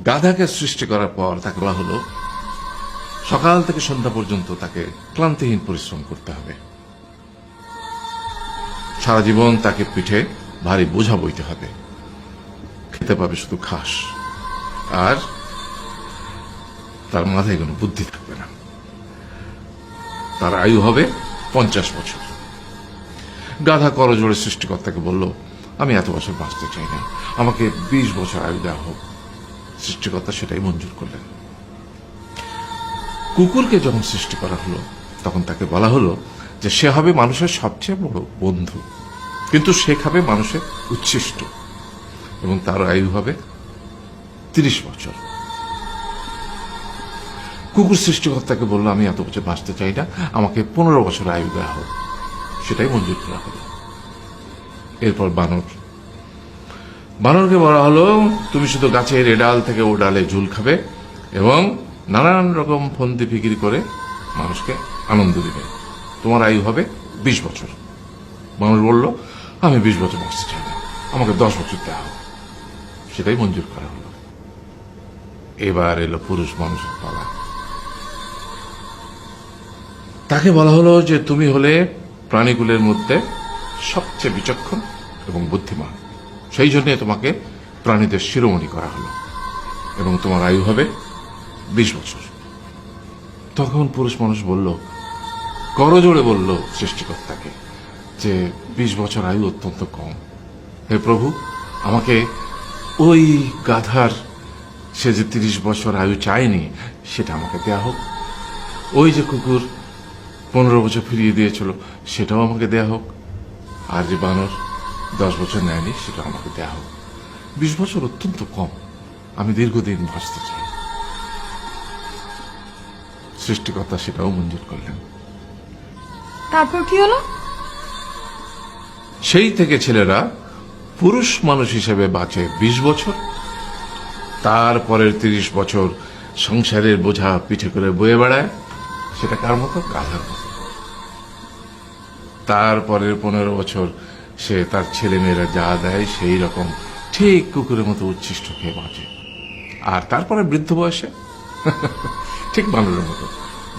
গাধাকে সৃষ্টি করার পর তাকে বলা হলো সকাল থেকে সন্ধ্যা পর্যন্ত তাকে ক্লান্তিহীন পরিশ্রম করতে হবে, সারা জীবন তাকে পিঠে ভারী বোঝা বইতে হবে, খেতে পাবে শুধু ঘাস, আর তার মাথায় কোনো বুদ্ধি থাকবে না। তার আয়ু হবে 50 বছর। গাধা করজোড়ে সৃষ্টিকর্তাকে বলল, আমি এত বছর বাঁচতে চাই না, আমাকে 20 বছর আয়ু দেওয়া হোক। সৃষ্টিকর্তা সেটাই মঞ্জুর করলেন। কুকুরকে যখন সৃষ্টি করা হলো তখন তাকে বলা হলো যে সে হবে মানুষের সবচেয়ে বড় বন্ধু, কিন্তু সে খাবে মানুষের উচ্ছিষ্ট, এবং তার আয়ু হবে 30 বছর। কুকুর সৃষ্টিকর্তাকে বলল, আমি এত বছর বাঁচতে চাই না, আমাকে 15 বছর আয়ু দেওয়া হোক। সেটাই মঞ্জুর করা হলো। এরপর বানরকে বলা হলো, তুমি শুধু গাছের এ ডাল থেকে ও ডালে ঝুল খাবে এবং নানান রকম ফন্দি ফিকির করে মানুষকে আনন্দ দিবে, তোমার আয়ু হবে 20 বছর। মানুষ বলল, আমি 20 বছর বাঁচতে চাই না, আমাকে 10 বছর দেওয়া হোক। সেটাই মঞ্জুর করা হলো। এবার এলো পুরুষ মানুষের পালা। তাকে বলা হলো যে তুমি হলে প্রাণীকুলের মধ্যে সবচেয়ে বিচক্ষণ এবং বুদ্ধিমান, সেই জন্য তোমাকে প্রাণীদের শিরোমণি করা হলো এবং তোমার আয়ু হবে 20 বছর। তখন পুরুষ মানুষ বলল, করজোড়ে বলল সৃষ্টিকর্তাকে যে 20 বছর আয়ু অত্যন্ত কম, হে প্রভু, আমাকে ওই গাধার সে যে 30 বছর আয়ু চায়নি সেটা আমাকে দেয়া হোক, ওই যে কুকুর 15 বছর ফিরিয়ে দিয়েছিল সেটাও আমাকে দেয়া হোক, আর যে বানর 10 বছর নেয়নি সেটা আমাকে দেয়া হোক। 20 বছর অত্যন্ত কম, আমি দীর্ঘদিন বাঁচতে চাই। সৃষ্টিকর্তা সেটাও মঞ্জুর করলেন। তারপর কি হলো? সেই থেকে ছেলেরা পুরুষ মানুষ হিসেবে বাঁচে 20 বছর, তারপরের 30 বছর সংসারের বোঝা পিঠে করে বয়ে বেড়ায়, সেটা কার মতো? গাধার মতো। তারপরের 15 বছর সে তার ছেলে মেয়েরা যা দেয় সেই রকম ঠিক কুকুরের মতো উচ্ছিষ্ট খেয়ে বাঁচে। আর তারপরে বৃদ্ধ বয়সে ঠিক বানরের মতো,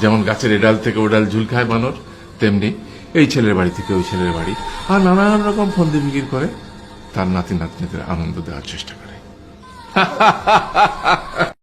যেমন গাছের এডাল থেকে ওডাল ঝুল খায় বানর, তেমনি এই ছেলের বাড়ি থেকে ওই ছেলের বাড়ি, আর নানান রকম ফন্দি ফিকির করে তার নাতি নাতনিদের আনন্দ দেওয়ার চেষ্টা করে।